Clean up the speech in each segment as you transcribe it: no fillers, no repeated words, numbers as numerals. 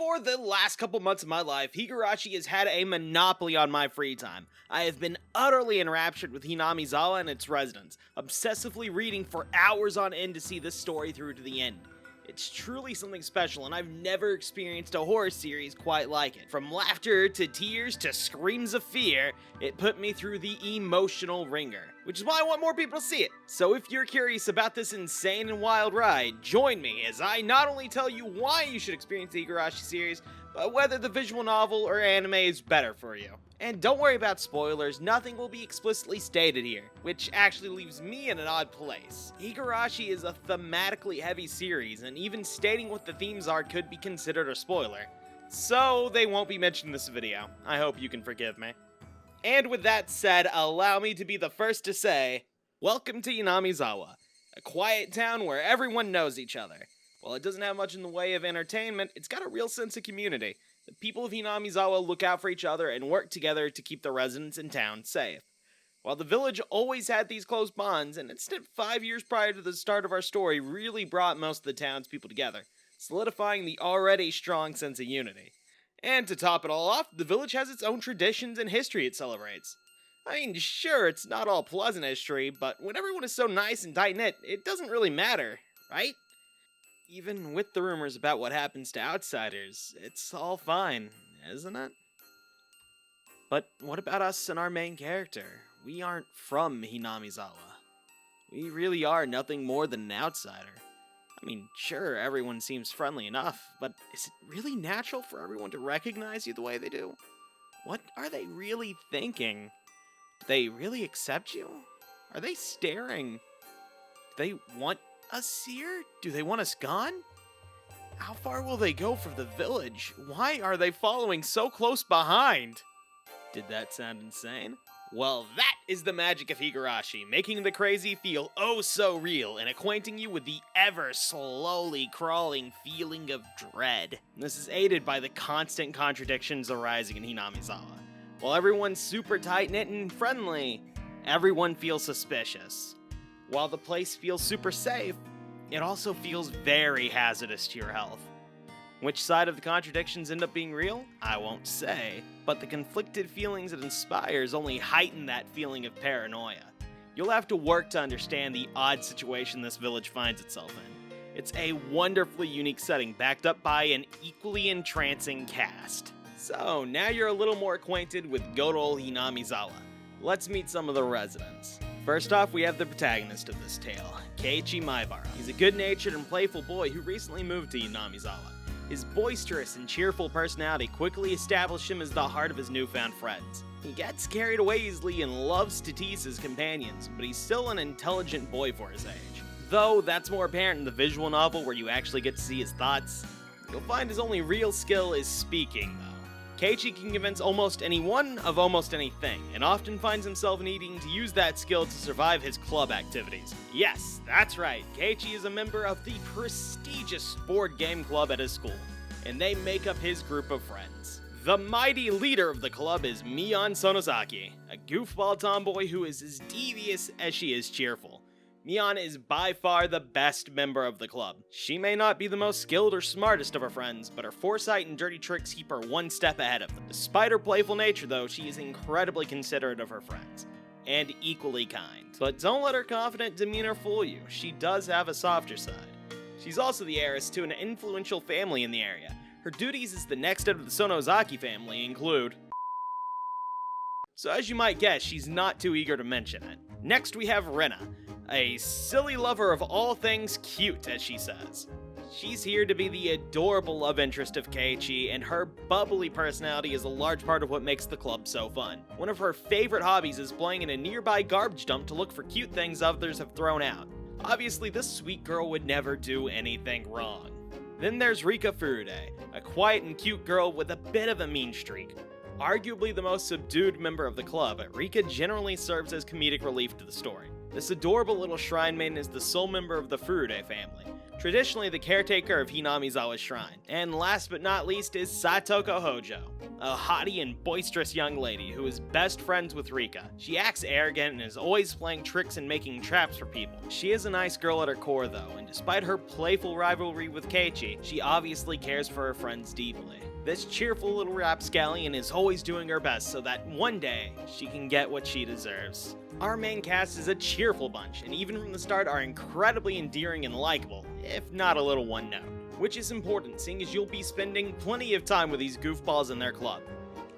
For the last couple months of my life, Higurashi has had a monopoly on my free time. I have been utterly enraptured with Hinamizawa and its residents, obsessively reading for hours on end to see this story through to the end. It's truly something special, and I've never experienced a horror series quite like it. From laughter to tears to screams of fear, it put me through the emotional ringer, which is why I want more people to see it. So if you're curious about this insane and wild ride, join me as I not only tell you why you should experience the Higurashi series, but whether the visual novel or anime is better for you. And don't worry about spoilers, nothing will be explicitly stated here, which actually leaves me in an odd place. Higurashi is a thematically heavy series, and even stating what the themes are could be considered a spoiler. So they won't be mentioned in this video. I hope you can forgive me. And with that said, allow me to be the first to say, welcome to Hinamizawa, a quiet town where everyone knows each other. While it doesn't have much in the way of entertainment, it's got a real sense of community. The people of Hinamizawa look out for each other and work together to keep the residents in town safe. While the village always had these close bonds, an incident 5 years prior to the start of our story really brought most of the townspeople together, solidifying the already strong sense of unity. And to top it all off, the village has its own traditions and history it celebrates. I mean, sure, it's not all pleasant history, but when everyone is so nice and tight-knit, it doesn't really matter, right? Even with the rumors about what happens to outsiders, it's all fine, isn't it? But what about us and our main character? We aren't from Hinamizawa. We really are nothing more than an outsider. I mean, sure, everyone seems friendly enough, but is it really natural for everyone to recognize you the way they do? What are they really thinking? Do they really accept you? Are they staring? Do they want us here? Do they want us gone? How far will they go for the village? Why are they following so close behind? Did that sound insane? Well, that is the magic of Higurashi, making the crazy feel oh so real and acquainting you with the ever slowly crawling feeling of dread. This is aided by the constant contradictions arising in Hinamizawa. While everyone's super tight-knit and friendly, everyone feels suspicious. While the place feels super safe, it also feels very hazardous to your health. Which side of the contradictions end up being real? I won't say, but the conflicted feelings it inspires only heighten that feeling of paranoia. You'll have to work to understand the odd situation this village finds itself in. It's a wonderfully unique setting backed up by an equally entrancing cast. So, now you're a little more acquainted with good old Hinamizawa. Let's meet some of the residents. First off, we have the protagonist of this tale, Keiichi Maibara. He's a good-natured and playful boy who recently moved to Hinamizawa. His boisterous and cheerful personality quickly established him as the heart of his newfound friends. He gets carried away easily and loves to tease his companions, but he's still an intelligent boy for his age. Though that's more apparent in the visual novel where you actually get to see his thoughts. You'll find his only real skill is speaking, though. Keiichi can convince almost anyone of almost anything, and often finds himself needing to use that skill to survive his club activities. Yes, that's right, Keiichi is a member of the prestigious board game club at his school, and they make up his group of friends. The mighty leader of the club is Mion Sonozaki, a goofball tomboy who is as devious as she is cheerful. Mion is by far the best member of the club. She may not be the most skilled or smartest of her friends, but her foresight and dirty tricks keep her one step ahead of them. Despite her playful nature though, she is incredibly considerate of her friends, and equally kind. But don't let her confident demeanor fool you, she does have a softer side. She's also the heiress to an influential family in the area. Her duties as the next head of the Sonozaki family include... So as you might guess, she's not too eager to mention it. Next we have Rena, a silly lover of all things cute, as she says. She's here to be the adorable love interest of Keiichi, and her bubbly personality is a large part of what makes the club so fun. One of her favorite hobbies is playing in a nearby garbage dump to look for cute things others have thrown out. Obviously, this sweet girl would never do anything wrong. Then there's Rika Furude, a quiet and cute girl with a bit of a mean streak. Arguably the most subdued member of the club, Rika generally serves as comedic relief to the story. This adorable little shrine maiden is the sole member of the Furude family, traditionally the caretaker of Hinamizawa's shrine. And last but not least is Satoko Hojo, a haughty and boisterous young lady who is best friends with Rika. She acts arrogant and is always playing tricks and making traps for people. She is a nice girl at her core though, and despite her playful rivalry with Keiichi, she obviously cares for her friends deeply. This cheerful little rapscallion is always doing her best so that one day she can get what she deserves. Our main cast is a cheerful bunch, and even from the start are incredibly endearing and likable, if not a little one note. Which is important, seeing as you'll be spending plenty of time with these goofballs in their club.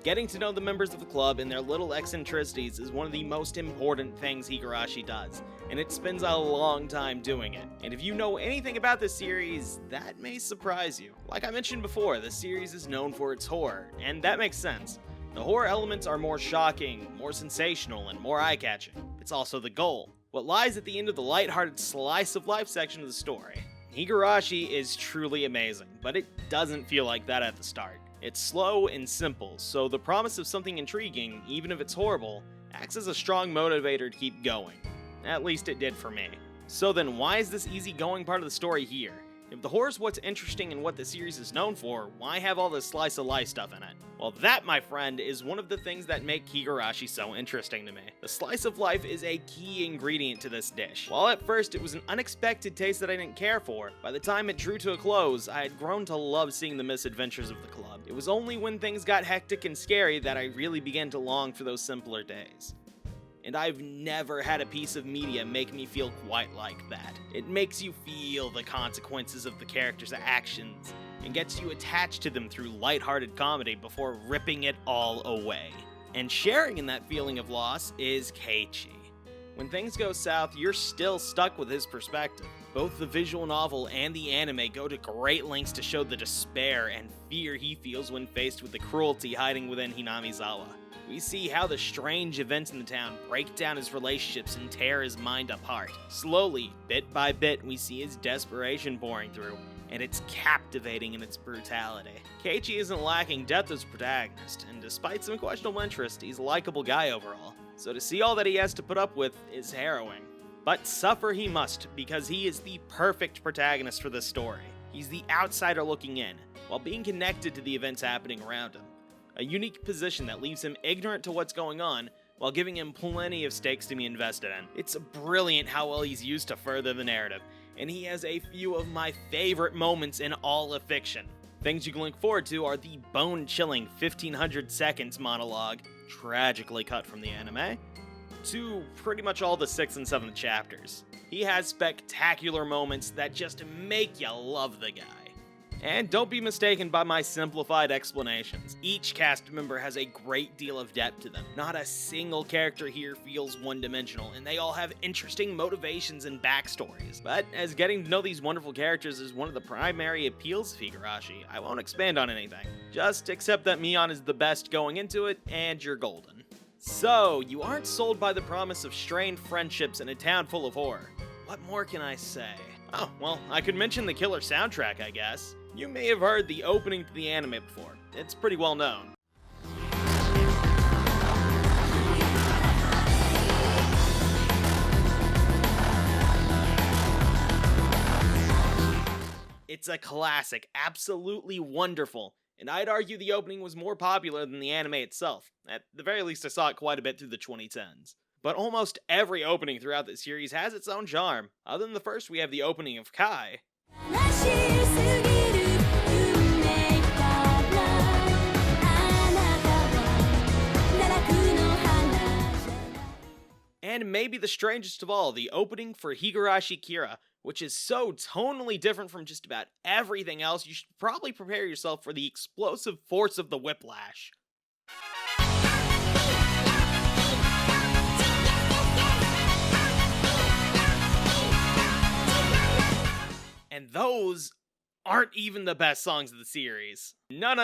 Getting to know the members of the club and their little eccentricities is one of the most important things Higurashi does, and it spends a long time doing it. And if you know anything about this series, that may surprise you. Like I mentioned before, the series is known for its horror, and that makes sense. The horror elements are more shocking, more sensational, and more eye-catching. It's also the goal. What lies at the end of the lighthearted slice of life section of the story. Higurashi is truly amazing, but it doesn't feel like that at the start. It's slow and simple, so the promise of something intriguing, even if it's horrible, acts as a strong motivator to keep going. At least it did for me. So then why is this easygoing part of the story here? If the horror's what's interesting and what the series is known for, why have all this slice of life stuff in it? Well, that, my friend, is one of the things that make Higurashi so interesting to me. The slice of life is a key ingredient to this dish. While at first it was an unexpected taste that I didn't care for, by the time it drew to a close, I had grown to love seeing the misadventures of the club. It was only when things got hectic and scary that I really began to long for those simpler days. And I've never had a piece of media make me feel quite like that. It makes you feel the consequences of the characters' actions, and gets you attached to them through lighthearted comedy before ripping it all away. And sharing in that feeling of loss is Keiichi. When things go south, you're still stuck with his perspective. Both the visual novel and the anime go to great lengths to show the despair and fear he feels when faced with the cruelty hiding within Hinamizawa. We see how the strange events in the town break down his relationships and tear his mind apart. Slowly, bit by bit, we see his desperation pouring through, and it's captivating in its brutality. Keiichi isn't lacking depth as protagonist, and despite some questionable interest, he's a likable guy overall. So to see all that he has to put up with is harrowing. But suffer he must, because he is the perfect protagonist for this story. He's the outsider looking in, while being connected to the events happening around him. A unique position that leaves him ignorant to what's going on, while giving him plenty of stakes to be invested in. It's brilliant how well he's used to further the narrative, and he has a few of my favorite moments in all of fiction. Things you can look forward to are the bone-chilling 1500 seconds monologue, tragically cut from the anime, to pretty much all the 6th and 7th chapters. He has spectacular moments that just make you love the guy. And don't be mistaken by my simplified explanations. Each cast member has a great deal of depth to them. Not a single character here feels one-dimensional, and they all have interesting motivations and backstories. But as getting to know these wonderful characters is one of the primary appeals of Higurashi, I won't expand on anything. Just accept that Mion is the best going into it, and you're golden. So, you aren't sold by the promise of strained friendships in a town full of horror. What more can I say? Oh, well, I could mention the killer soundtrack, I guess. You may have heard the opening to the anime before. It's pretty well known. It's a classic, absolutely wonderful, and I'd argue the opening was more popular than the anime itself. At the very least, I saw it quite a bit through the 2010s. But almost every opening throughout the series has its own charm. Other than the first, we have the opening of Kai. And maybe the strangest of all, the opening for Higurashi Kira, which is so tonally different from just about everything else, you should probably prepare yourself for the explosive force of the whiplash. And those aren't even the best songs of the series. No.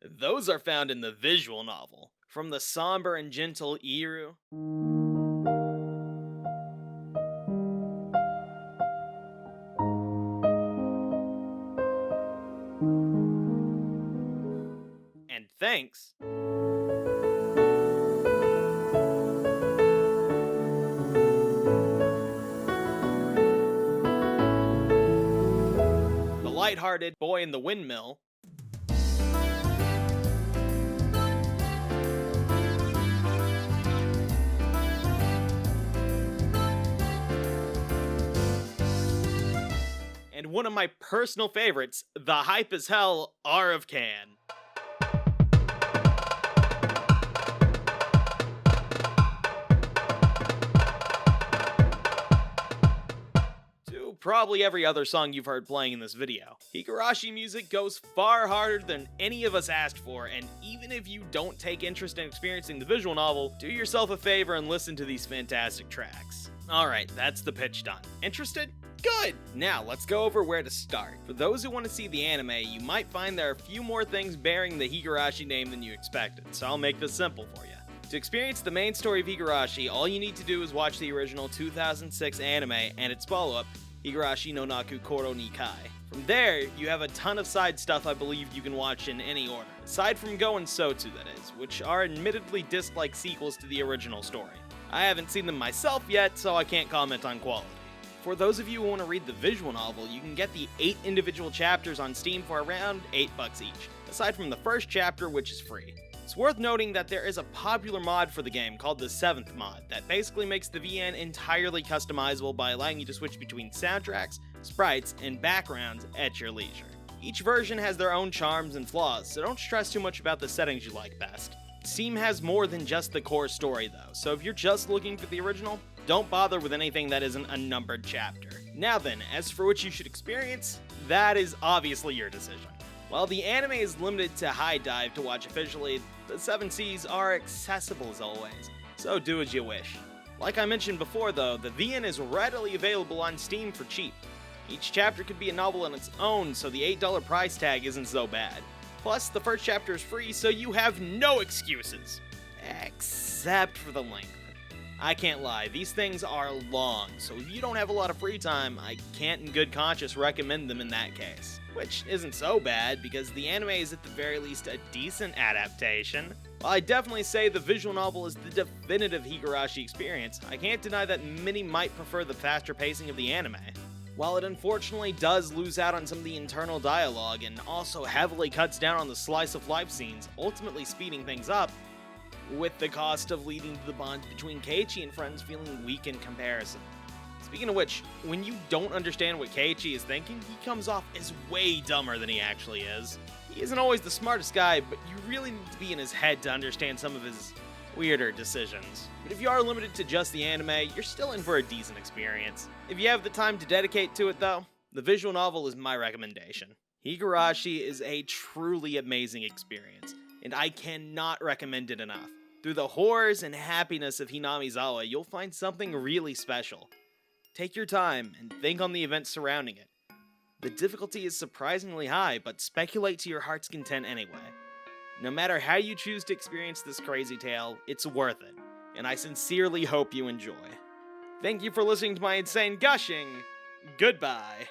Those are found in the visual novel. From the somber and gentle Iru, and thanks. lighthearted Boy in the Windmill, and one of my personal favorites, the hype as hell R of Can. To probably every other song you've heard playing in this video. Higurashi music goes far harder than any of us asked for, and even if you don't take interest in experiencing the visual novel, do yourself a favor and listen to these fantastic tracks. Alright, that's the pitch done. Interested? Good! Now, let's go over where to start. For those who want to see the anime, you might find there are a few more things bearing the Higurashi name than you expected, so I'll make this simple for you. To experience the main story of Higurashi, all you need to do is watch the original 2006 anime and its follow-up, Higurashi no Naku Koro ni Kai. From there, you have a ton of side stuff I believe you can watch in any order, aside from Go and Sotsu that is, which are admittedly disc-like sequels to the original story. I haven't seen them myself yet, so I can't comment on quality. For those of you who want to read the visual novel, you can get the 8 individual chapters on Steam for around $8 each, aside from the first chapter, which is free. It's worth noting that there is a popular mod for the game called the 7th mod that basically makes the VN entirely customizable by allowing you to switch between soundtracks, sprites, and backgrounds at your leisure. Each version has their own charms and flaws, so don't stress too much about the settings you like best. Steam has more than just the core story though, so if you're just looking for the original, don't bother with anything that isn't a numbered chapter. Now then, as for what you should experience, that is obviously your decision. While the anime is limited to High Dive to watch officially, the 7 Seas are accessible as always, so do as you wish. Like I mentioned before though, the VN is readily available on Steam for cheap. Each chapter could be a novel on its own, so the $8 price tag isn't so bad. Plus, the first chapter is free, so you have no excuses. Except for the length. I can't lie, these things are long, so if you don't have a lot of free time, I can't in good conscience recommend them in that case. Which isn't so bad, because the anime is at the very least a decent adaptation. While I definitely say the visual novel is the definitive Higurashi experience, I can't deny that many might prefer the faster pacing of the anime. While it unfortunately does lose out on some of the internal dialogue and also heavily cuts down on the slice of life scenes, ultimately speeding things up, with the cost of leading to the bond between Keiichi and friends feeling weak in comparison. Speaking of which, when you don't understand what Keiichi is thinking, he comes off as way dumber than he actually is. He isn't always the smartest guy, but you really need to be in his head to understand some of his weirder decisions. But if you are limited to just the anime, you're still in for a decent experience. If you have the time to dedicate to it though, the visual novel is my recommendation. Higurashi is a truly amazing experience, and I cannot recommend it enough. Through the horrors and happiness of Hinamizawa, you'll find something really special. Take your time and think on the events surrounding it. The difficulty is surprisingly high, but speculate to your heart's content anyway. No matter how you choose to experience this crazy tale, it's worth it, and I sincerely hope you enjoy. Thank you for listening to my insane gushing. Goodbye.